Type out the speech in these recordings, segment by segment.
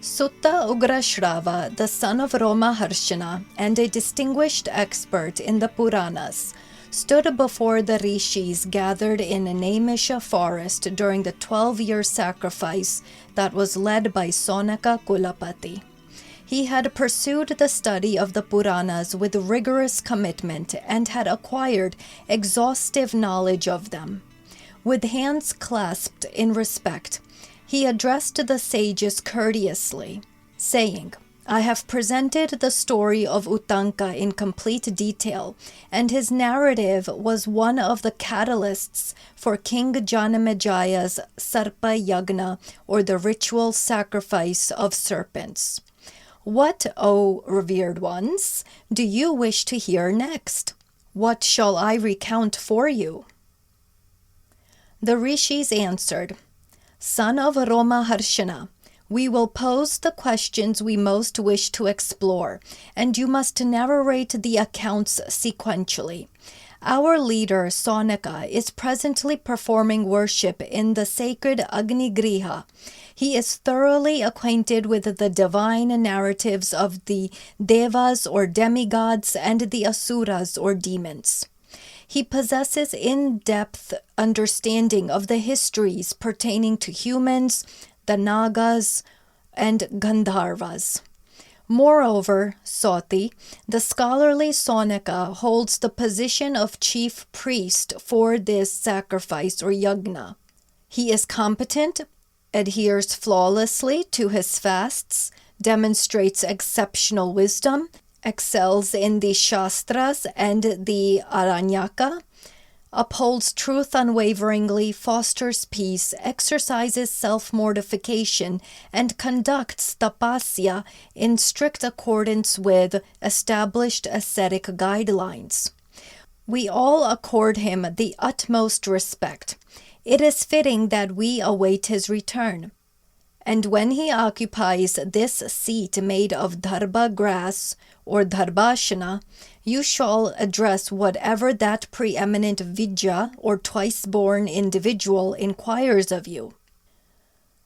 Sutta Ugrashrava, the son of Roma Harshana and a distinguished expert in the Puranas, stood before the rishis gathered in Naimisha forest during the 12-year sacrifice that was led by Sonaka Kulapati. He had pursued the study of the Puranas with rigorous commitment and had acquired exhaustive knowledge of them. With hands clasped in respect, he addressed the sages courteously, saying, "I have presented the story of Uttanka in complete detail, and his narrative was one of the catalysts for King Janamejaya's Sarpa Yagna, or the ritual sacrifice of serpents. What, O revered ones, do you wish to hear next? What shall I recount for you?" The rishis answered, "Son of Roma Harshana, we will pose the questions we most wish to explore, and you must narrate the accounts sequentially. Our leader, Sonaka, is presently performing worship in the sacred Agni Griha. He is thoroughly acquainted with the divine narratives of the Devas or demigods and the Asuras or demons. He possesses in-depth understanding of the histories pertaining to humans, the Nagas, and Gandharvas. Moreover, Soti, the scholarly Sonaka, holds the position of chief priest for this sacrifice or yagna. He is competent, adheres flawlessly to his fasts, demonstrates exceptional wisdom, excels in the Shastras and the Aranyaka, upholds truth unwaveringly, fosters peace, exercises self-mortification, and conducts tapasya in strict accordance with established ascetic guidelines. We all accord him the utmost respect. It is fitting that we await his return. And when he occupies this seat made of dharba grass or dharbashana, you shall address whatever that preeminent vidya or twice-born individual inquires of you."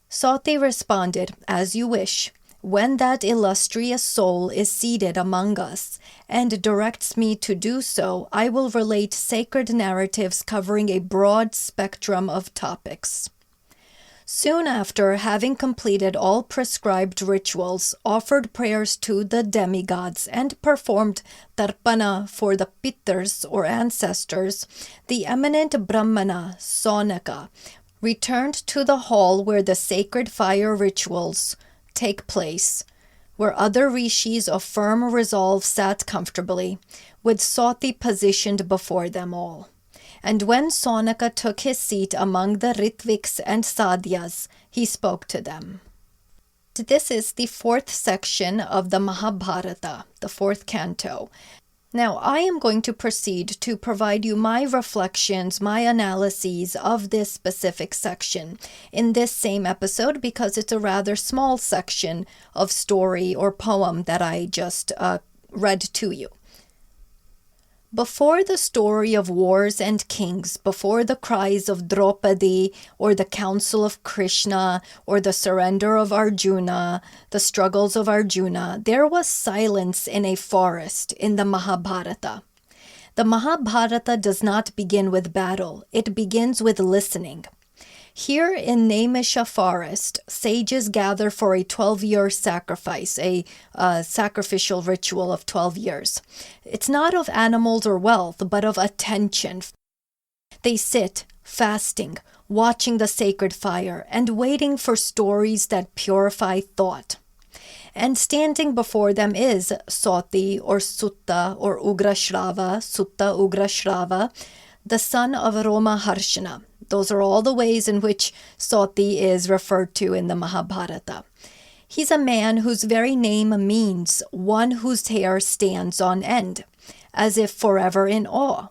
Sati responded, "As you wish. When that illustrious soul is seated among us and directs me to do so, I will relate sacred narratives covering a broad spectrum of topics." Soon after, having completed all prescribed rituals, offered prayers to the demigods, and performed tarpana for the pitters or ancestors, the eminent Brahmana, Sonaka, returned to the hall where the sacred fire rituals take place, where other rishis of firm resolve sat comfortably, with Sati positioned before them all. And when Sonaka took his seat among the Ritviks and Sadhyas, he spoke to them. This is the fourth section of the Mahabharata, the fourth canto. Now, I am going to proceed to provide you my reflections, my analyses of this specific section in this same episode, because it's a rather small section of story or poem that I just read to you. Before the story of wars and kings, before the cries of Draupadi, or the counsel of Krishna, or the surrender of Arjuna, the struggles of Arjuna, there was silence in a forest in the Mahabharata. The Mahabharata does not begin with battle, it begins with listening. Here in Naimisha forest, sages gather for a 12-year sacrifice, a sacrificial ritual of 12 years. It's not of animals or wealth, but of attention. They sit, fasting, watching the sacred fire, and waiting for stories that purify thought. And standing before them is Soti or Sutta or Ugrashrava, Sutta Ugrashrava, the son of Roma Harshana. Those are all the ways in which Soti is referred to in the Mahabharata. He's a man whose very name means one whose hair stands on end, as if forever in awe.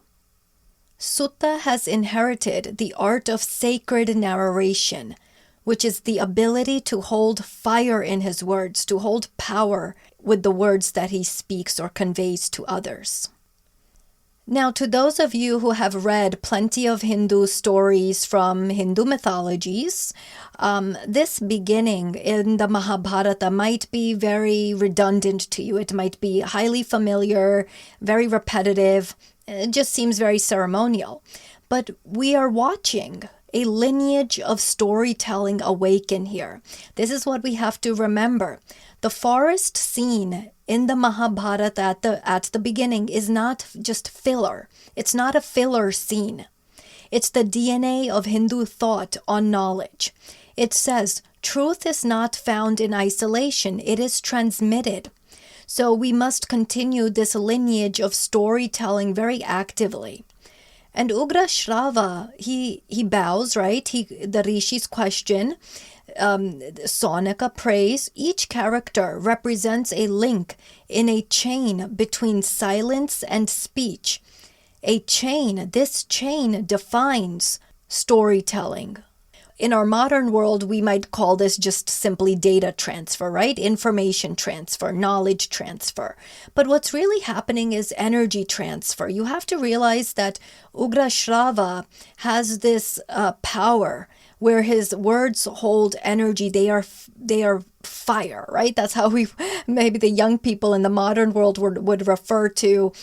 Sutta has inherited the art of sacred narration, which is the ability to hold fire in his words, to hold power with the words that he speaks or conveys to others. Now, to those of you who have read plenty of Hindu stories from Hindu mythologies, this beginning in the Mahabharata might be very redundant to you. It might be highly familiar, very repetitive. It just seems very ceremonial. But we are watching a lineage of storytelling awaken here. This is what we have to remember. The forest scene in the Mahabharata at the beginning is not just filler. It's not a filler scene. It's the DNA of Hindu thought on knowledge. It says, truth is not found in isolation, it is transmitted. So we must continue this lineage of storytelling very actively. And Ugra Shrava, he bows, right? The Rishi's question, Sonika prays. Each character represents a link in a chain between silence and speech. A chain, this chain defines storytelling. In our modern world, we might call this just simply data transfer, right? Information transfer, knowledge transfer. But what's really happening is energy transfer. You have to realize that Ugra Shrava has this power where his words hold energy. They are fire, right? That's how maybe the young people in the modern world would refer to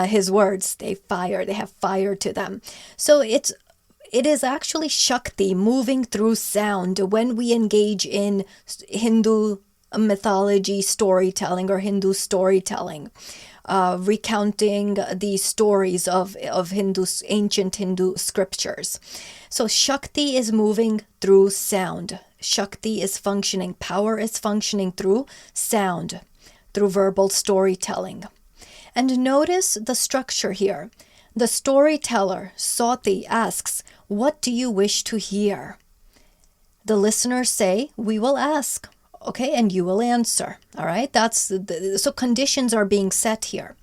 his words. They have fire to them. So it is actually Shakti moving through sound when we engage in Hindu mythology storytelling or Hindu storytelling, recounting the stories of ancient Hindu scriptures. So Shakti is moving through sound. Shakti is functioning, power is functioning through sound, through verbal storytelling. And notice the structure here. The storyteller, Sati, asks, "What do you wish to hear?" The listeners say, "We will ask." Okay, and you will answer. All right, so conditions are being set here.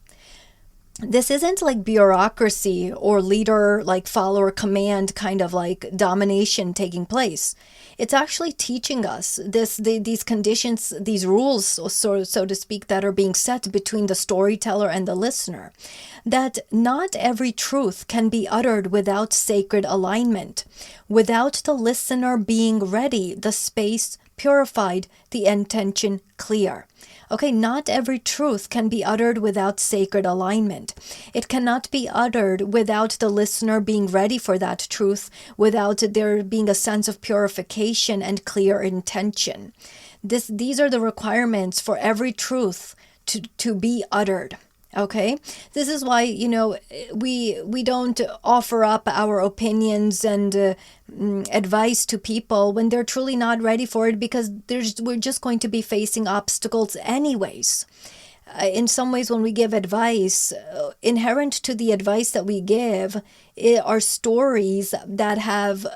This isn't like bureaucracy or leader, like follower command kind of like domination taking place. It's actually teaching us these conditions, these rules, so to speak, that are being set between the storyteller and the listener. That not every truth can be uttered without sacred alignment, without the listener being ready, the space purified, the intention clear. Okay, not every truth can be uttered without sacred alignment. It cannot be uttered without the listener being ready for that truth, without there being a sense of purification and clear intention. These are the requirements for every truth to be uttered. Okay, this is why, we don't offer up our opinions and advice to people when they're truly not ready for it, because we're just going to be facing obstacles anyways. In some ways, when we give advice, inherent to the advice that we give are stories that have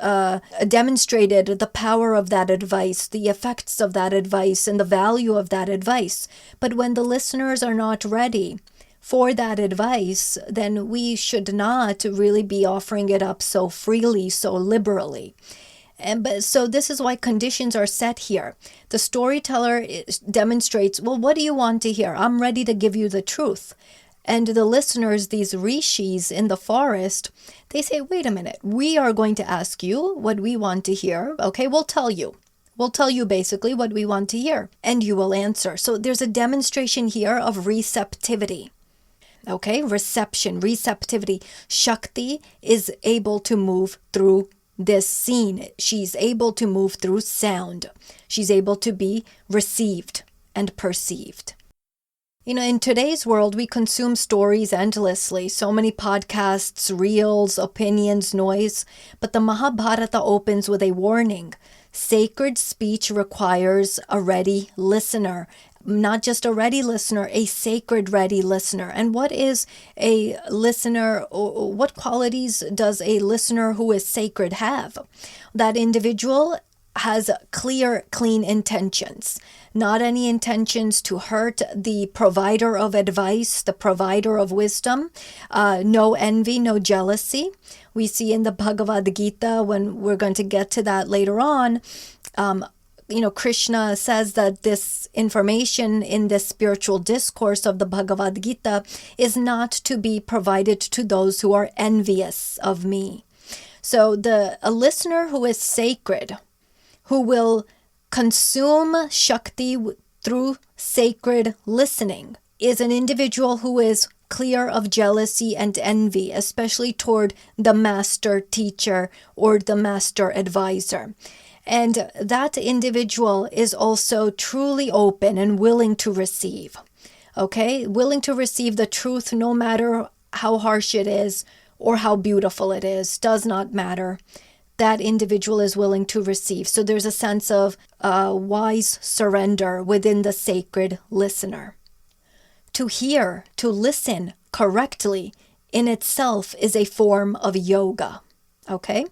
demonstrated the power of that advice, the effects of that advice, and the value of that advice. But when the listeners are not ready for that advice, then we should not really be offering it up so freely, so liberally. So this is why conditions are set here. The storyteller demonstrates, well, what do you want to hear? I'm ready to give you the truth. And the listeners, these rishis in the forest, they say, wait a minute, we are going to ask you what we want to hear. Okay, we'll tell you. We'll tell you basically what we want to hear, and you will answer. So there's a demonstration here of receptivity. Okay, receptivity. Shakti is able to move through this scene. She's able to move through sound. She's able to be received and perceived. In today's world, we consume stories endlessly. So many podcasts, reels, opinions, noise. But the Mahabharata opens with a warning. Sacred speech requires a ready listener. Not just a ready listener, a sacred ready listener. And what is a listener? What qualities does a listener who is sacred have? That individual has clear, clean intentions. Not any intentions to hurt the provider of advice, the provider of wisdom. No envy, no jealousy. We see in the Bhagavad Gita, when we're going to get to that later on, Krishna says that this information in this spiritual discourse of the Bhagavad Gita is not to be provided to those who are envious of me. So a listener who is sacred, who will consume Shakti through sacred listening, is an individual who is clear of jealousy and envy, especially toward the master teacher or the master advisor. And that individual is also truly open and willing to receive. Okay? Willing to receive the truth no matter how harsh it is or how beautiful it is, does not matter. That individual is willing to receive. So there's a sense of wise surrender within the sacred listener. To hear, to listen correctly in itself is a form of yoga. Okay?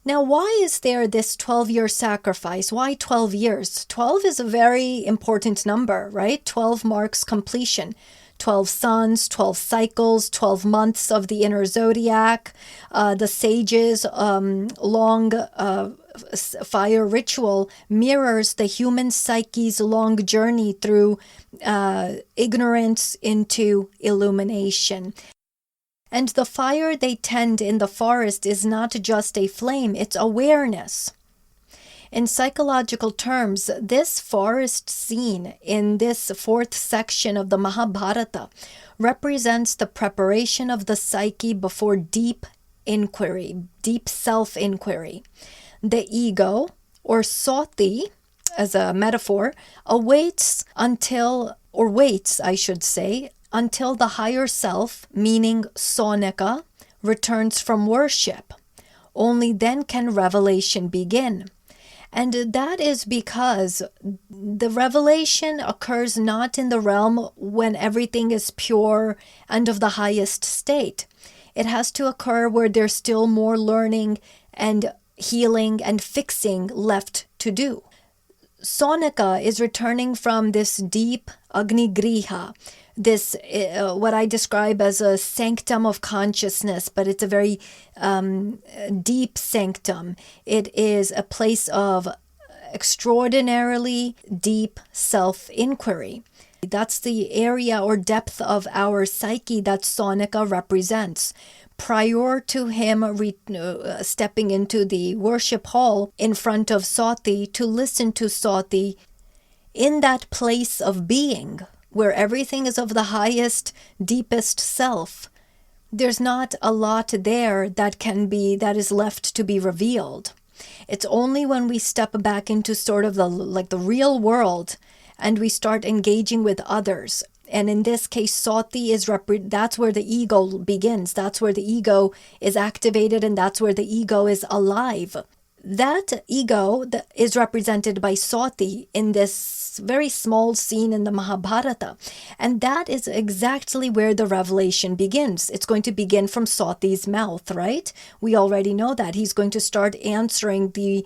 Now, why is there this 12-year sacrifice? Why 12 years? 12 is a very important number, right? 12 marks completion. 12 suns, 12 cycles, 12 months of the inner zodiac. The sages' long fire ritual mirrors the human psyche's long journey through ignorance into illumination. And the fire they tend in the forest is not just a flame, it's awareness. In psychological terms, this forest scene in this fourth section of the Mahabharata represents the preparation of the psyche before deep inquiry, deep self-inquiry. The ego, or sati, as a metaphor, waits until the higher self, meaning Sonika, returns from worship. Only then can revelation begin. And that is because the revelation occurs not in the realm when everything is pure and of the highest state. It has to occur where there's still more learning and healing and fixing left to do. Sonika is returning from this deep Agnigriha, this what I describe as a sanctum of consciousness, but it's a very deep sanctum. It is a place of extraordinarily deep self-inquiry. That's the area or depth of our psyche that Sonika represents. Prior to him stepping into the worship hall in front of Sati to listen to Sati, in that place of being, where everything is of the highest, deepest self, there's not a lot there that is left to be revealed. It's only when we step back into sort of the real world and we start engaging with others. And in this case, Sati that's where the ego begins. That's where the ego is activated, and that's where the ego is alive. That ego is represented by Sati in this very small scene in the Mahabharata. And that is exactly where the revelation begins. It's going to begin from Sati's mouth, right? We already know that. He's going to start answering the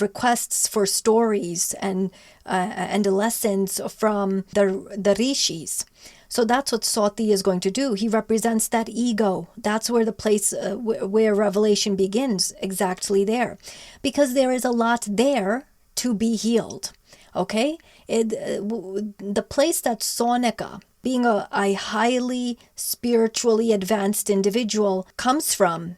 requests for stories and lessons from the rishis. So that's what Sati is going to do. He represents that ego. That's where the place where revelation begins, exactly there. Because there is a lot there to be healed. Okay? The place that Sonika, being a highly spiritually advanced individual, comes from,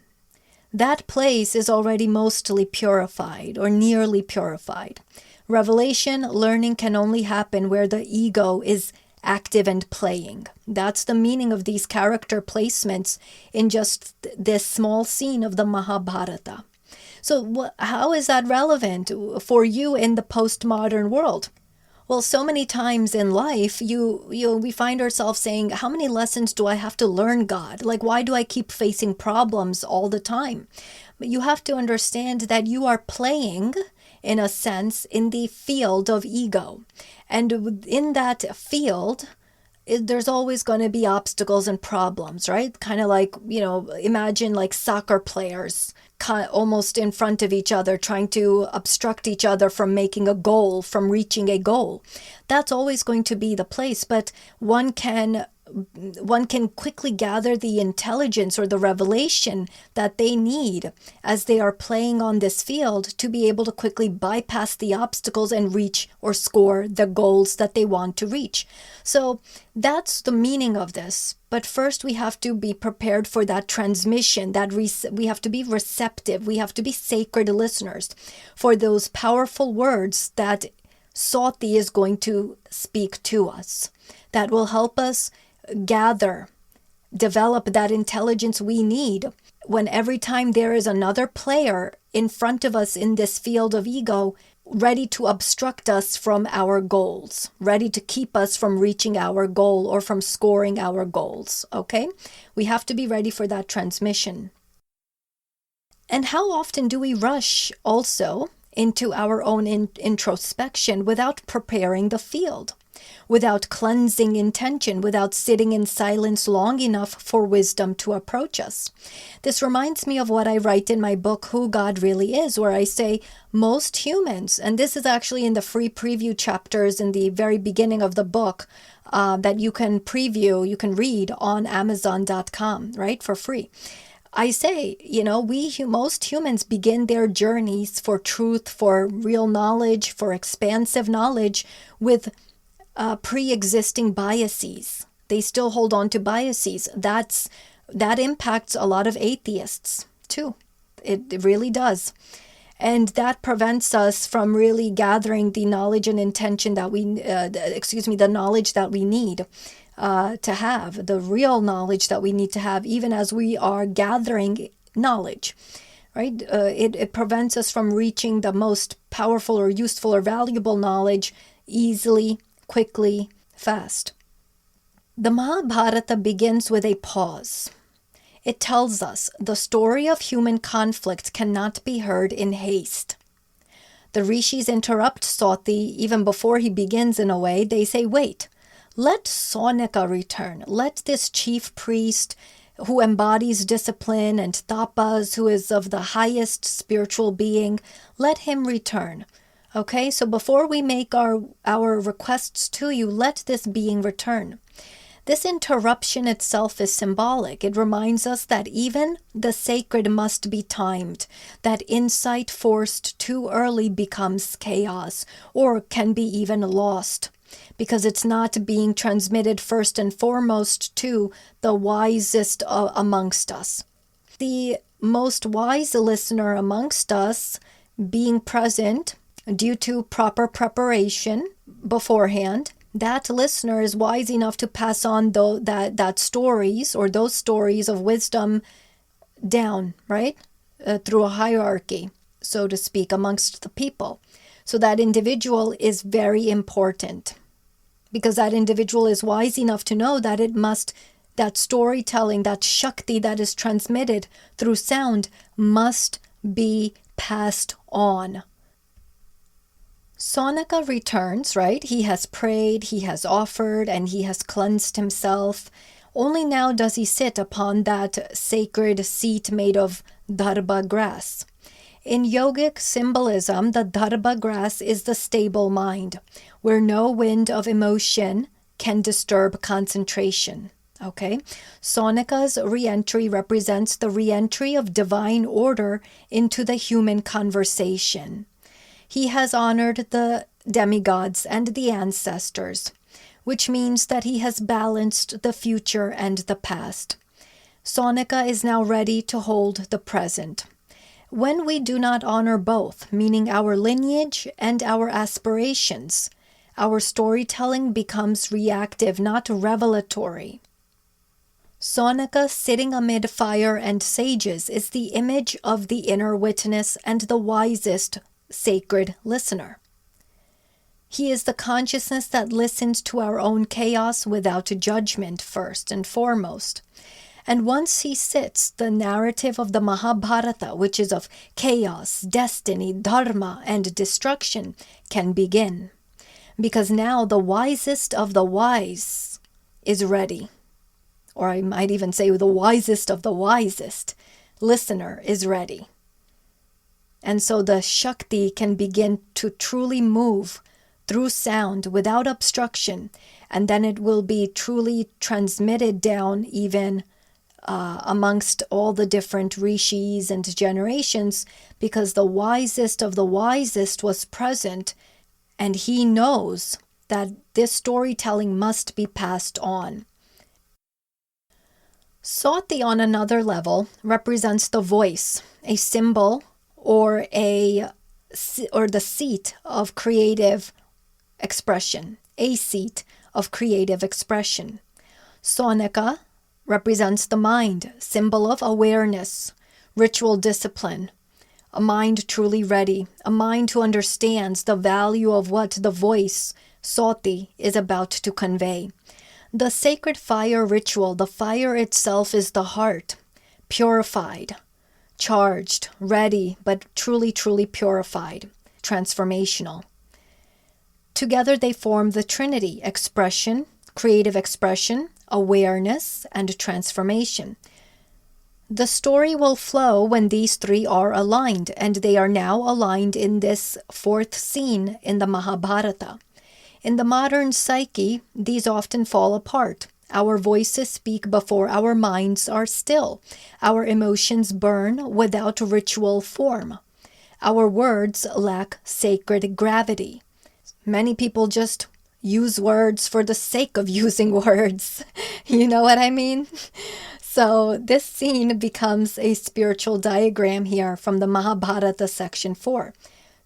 that place is already mostly purified or nearly purified. Revelation, learning can only happen where the ego is active and playing. That's the meaning of these character placements in just this small scene of the Mahabharata. So how is that relevant for you in the postmodern world? Well, so many times in life, we find ourselves saying, how many lessons do I have to learn, God? Like, why do I keep facing problems all the time? But you have to understand that you are playing, in a sense, in the field of ego. And in that field, there's always going to be obstacles and problems, right? Kind of like, imagine like soccer players almost in front of each other, trying to obstruct each other from making a goal, from reaching a goal. That's always going to be the place, but one can one can quickly gather the intelligence or the revelation that they need as they are playing on this field to be able to quickly bypass the obstacles and reach or score the goals that they want to reach. So that's the meaning of this. But first we have to be prepared for that transmission, we have to be receptive, we have to be sacred listeners for those powerful words that Sati is going to speak to us, that will help us develop that intelligence we need when every time there is another player in front of us in this field of ego, ready to obstruct us from our goals, ready to keep us from reaching our goal or from scoring our goals, okay? We have to be ready for that transmission. And how often do we rush also into our own introspection without preparing the field, without cleansing intention, without sitting in silence long enough for wisdom to approach us? This reminds me of what I write in my book, Who God Really Is, where I say most humans, and this is actually in the free preview chapters in the very beginning of the book that you can preview, you can read on Amazon.com, right, for free. I say, most humans begin their journeys for truth, for real knowledge, for expansive knowledge with pre-existing biases. They still hold on to biases. That impacts a lot of atheists too. It really does. And that prevents us from really gathering the knowledge and intention that the knowledge that we need to have, the real knowledge that we need to have, even as we are gathering knowledge, right? It prevents us from reaching the most powerful or useful or valuable knowledge easily, quickly, fast. The Mahabharata begins with a pause. It tells us the story of human conflict cannot be heard in haste. The rishis interrupt Sati even before he begins in a way. They say, wait, let Sonika return. Let this chief priest who embodies discipline and tapas, who is of the highest spiritual being, let him return. Okay, so before we make our requests to you, let this being return. This interruption itself is symbolic. It reminds us that even the sacred must be timed, that insight forced too early becomes chaos or can be even lost, because it's not being transmitted first and foremost to the wisest amongst us. The most wise listener amongst us being present due to proper preparation beforehand, that listener is wise enough to pass on that stories or those stories of wisdom down, right? Through a hierarchy, so to speak, amongst the people. So that individual is very important, because that individual is wise enough to know that that storytelling, that Shakti that is transmitted through sound must be passed on. Sonika returns, right? He has prayed, he has offered, and he has cleansed himself. Only now does he sit upon that sacred seat made of dharba grass. In yogic symbolism, the dharba grass is the stable mind, where no wind of emotion can disturb concentration. Okay? Sonika's re-entry represents the re-entry of divine order into the human conversation. He has honored the demigods and the ancestors, which means that he has balanced the future and the past. Sonika is now ready to hold the present. When we do not honor both, meaning our lineage and our aspirations, our storytelling becomes reactive, not revelatory. Sonika sitting amid fire and sages is the image of the inner witness and the wisest sacred listener. He is the consciousness that listens to our own chaos without judgment first and foremost. And once he sits, the narrative of the Mahabharata, which is of chaos, destiny, dharma, and destruction, can begin. Because now the wisest of the wise is ready. Or I might even say the wisest of the wisest listener is ready. And so the Shakti can begin to truly move through sound without obstruction And then it will be truly transmitted down even amongst all the different rishis and generations, because the wisest of the wisest was present, and he knows that this storytelling must be passed on. Sati, on another level, represents the voice, a symbol or the seat of creative expression, a seat of creative expression. Sonika represents the mind, symbol of awareness, ritual discipline, a mind truly ready, a mind who understands the value of what the voice, Sati, is about to convey. The sacred fire ritual, the fire itself is the heart, purified, charged, ready, but truly, truly purified, transformational. Together they form the Trinity: expression, creative expression, awareness, and transformation. The story will flow when these three are aligned, and they are now aligned in this fourth scene in the Mahabharata. In the modern psyche, these often fall apart. Our voices speak before our minds are still. Our emotions burn without ritual form. Our words lack sacred gravity. Many people just use words for the sake of using words. You know what I mean? So this scene becomes a spiritual diagram here from the Mahabharata section 4.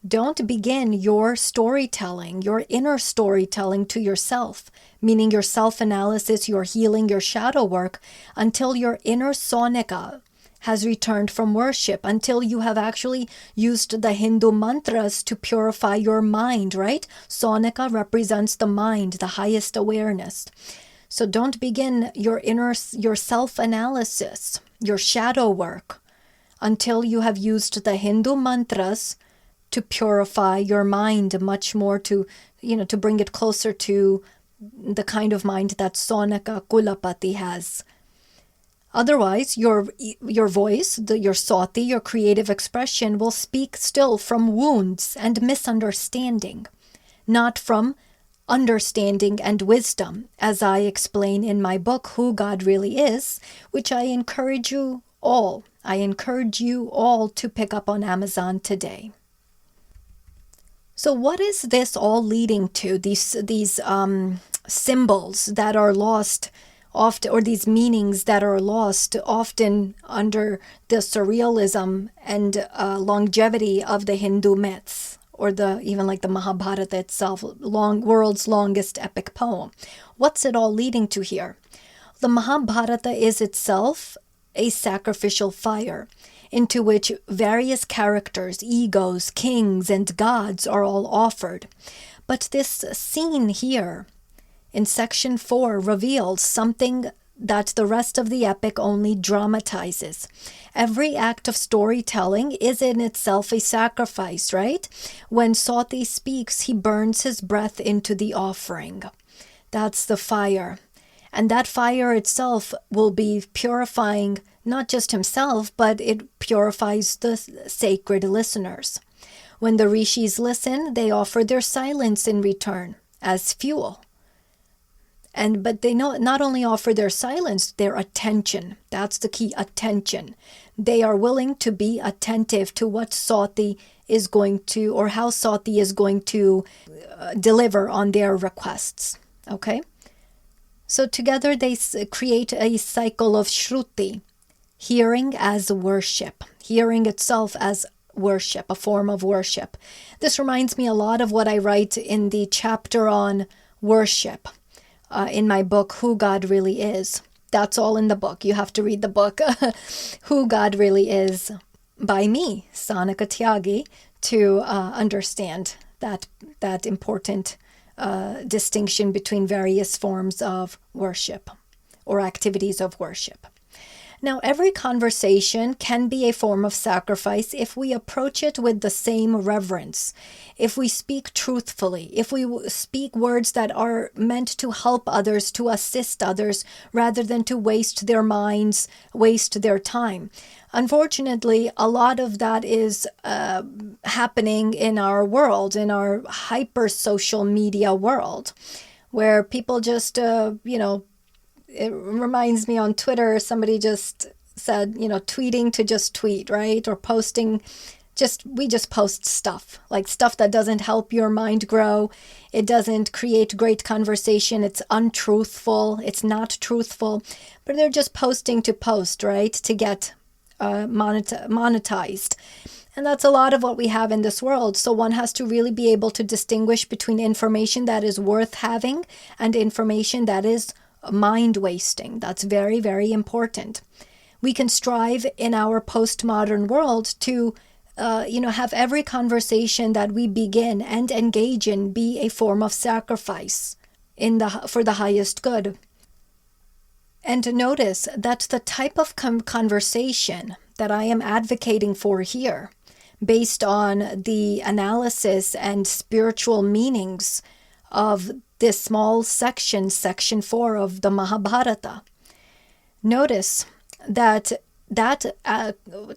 Don't begin your storytelling, your inner storytelling to yourself, meaning your self-analysis, your healing, your shadow work, until your inner Sonika has returned from worship, until you have actually used the Hindu mantras to purify your mind, right? Sonika represents the mind, the highest awareness. So don't begin your self-analysis, your shadow work, until you have used the Hindu mantras to purify your mind much more, to bring it closer to the kind of mind that Sonika Kulapati has. Otherwise, your voice, your Sati, your creative expression will speak still from wounds and misunderstanding, not from understanding and wisdom, as I explain in my book, Who God Really Is, which I encourage you all to pick up on Amazon today. So what is this all leading to? These symbols that are lost often, or these meanings that are lost often under the surrealism and longevity of the Hindu myths, or even like the Mahabharata itself, world's longest epic poem. What's it all leading to here? The Mahabharata is itself a sacrificial fire, into which various characters, egos, kings, and gods are all offered. But this scene here in section 4 reveals something that the rest of the epic only dramatizes. Every act of storytelling is in itself a sacrifice, right? When Sati speaks, he burns his breath into the offering. That's the fire. And that fire itself will be purifying not just himself, but it purifies the sacred listeners. When the rishis listen, they offer their silence in return as fuel. But they not only offer their silence, their attention. That's the key, attention. They are willing to be attentive to what Sati is going to, or how Sati is going to deliver on their requests. Okay? So together they create a cycle of Shruti, hearing as worship, hearing itself as worship, a form of worship. This reminds me a lot of what I write in the chapter on worship in my book, Who God Really Is. That's all in the book. You have to read the book, Who God Really Is, by me, Sonika Tyagi, to understand that important distinction between various forms of worship or activities of worship. Now, every conversation can be a form of sacrifice if we approach it with the same reverence, if we speak truthfully, if we speak words that are meant to help others, to assist others, rather than to waste their minds, waste their time. Unfortunately, a lot of that is happening in our world, in our hyper social media world. where people just, it reminds me on Twitter, somebody just said, tweeting to just tweet, right? Or posting, we just post stuff, like stuff that doesn't help your mind grow. It doesn't create great conversation. It's untruthful. It's not truthful, but they're just posting to post, right? To get monetized. And that's a lot of what we have in this world. So one has to really be able to distinguish between information that is worth having and information that is mind wasting. That's very, very important. We can strive in our postmodern world to have every conversation that we begin and engage in be a form of sacrifice for the highest good. And notice that the type of conversation that I am advocating for here, based on the analysis and spiritual meanings of this small section 4 of the Mahabharata, notice that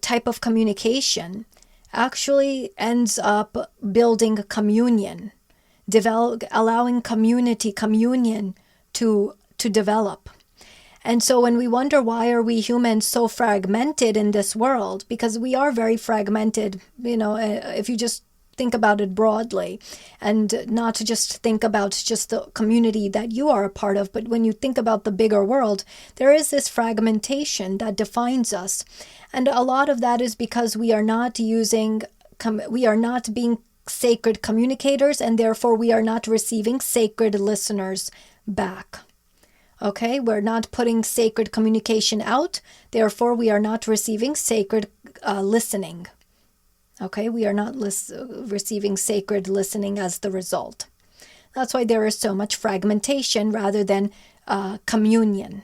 type of communication actually ends up building communion, allowing communion to develop. And so when we wonder why are we humans so fragmented in this world, because we are very fragmented, if you just think about it broadly and not to just think about just the community that you are a part of, but when you think about the bigger world, there is this fragmentation that defines us. And a lot of that is because we are not being sacred communicators, and therefore we are not receiving sacred listeners back. Okay, we're not putting sacred communication out, therefore we are not receiving sacred listening. Okay, we are not receiving sacred listening as the result. That's why there is so much fragmentation rather than communion.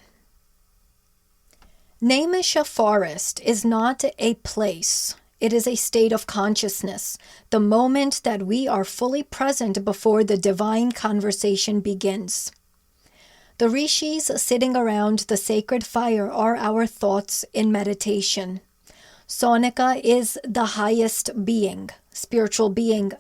Naimisha forest is not a place. It is a state of consciousness, the moment that we are fully present before the divine conversation begins. The rishis sitting around the sacred fire are our thoughts in meditation. Sonika is the highest being, spiritual being.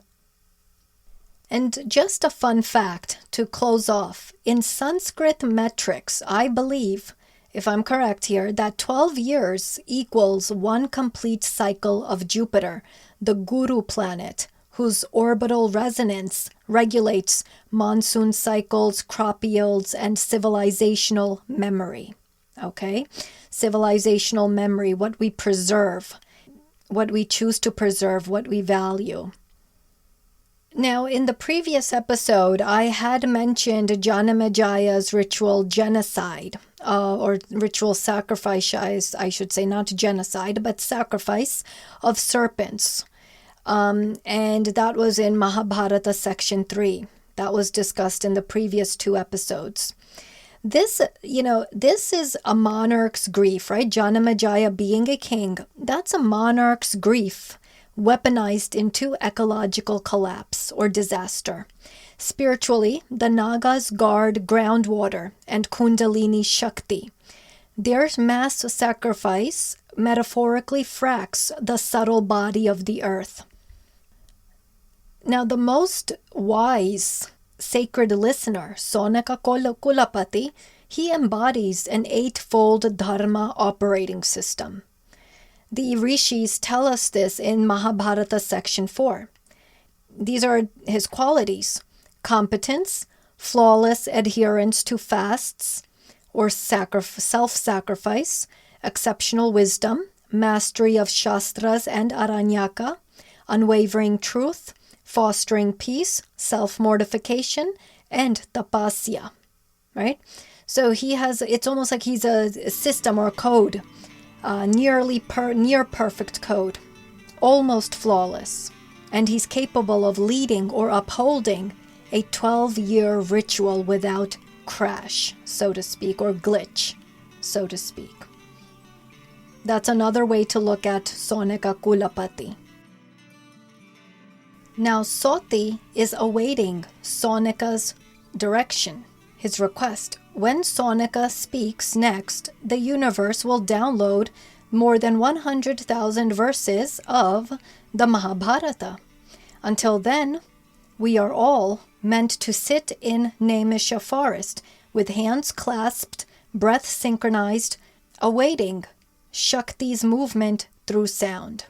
And just a fun fact to close off, in Sanskrit metrics, I believe, if I'm correct here, that 12 years equals one complete cycle of Jupiter, the Guru planet, whose orbital resonance regulates monsoon cycles, crop yields, and civilizational memory. Okay? Civilizational memory, what we preserve, what we choose to preserve, what we value. Now, in the previous episode, I had mentioned Janamajaya's ritual genocide, or ritual sacrifice, I should say, not genocide, but sacrifice of serpents. And that was in Mahabharata section 3. That was discussed in the previous 2 episodes. This is a monarch's grief, right? Janamajaya being a king, that's a monarch's grief, weaponized into ecological collapse or disaster. Spiritually, the Nagas guard groundwater and Kundalini Shakti. Their mass sacrifice metaphorically fracks the subtle body of the earth. Now, the most wise sacred listener, Sonaka Kulapati, he embodies an 8-fold dharma operating system. The rishis tell us this in Mahabharata section 4. These are his qualities: competence, flawless adherence to fasts or self-sacrifice, exceptional wisdom, mastery of shastras and aranyaka, unwavering truth, fostering peace, self-mortification, and tapasya, right? So it's almost like he's a system or a code, near perfect code, almost flawless. And he's capable of leading or upholding a 12-year ritual without crash, so to speak, or glitch, so to speak. That's another way to look at Sonika Kulapati. Now Soti is awaiting Sonika's direction, his request. When Sonika speaks next, the universe will download more than 100,000 verses of the Mahabharata. Until then, we are all meant to sit in Naimisha forest with hands clasped, breath synchronized, awaiting Shakti's movement through sound.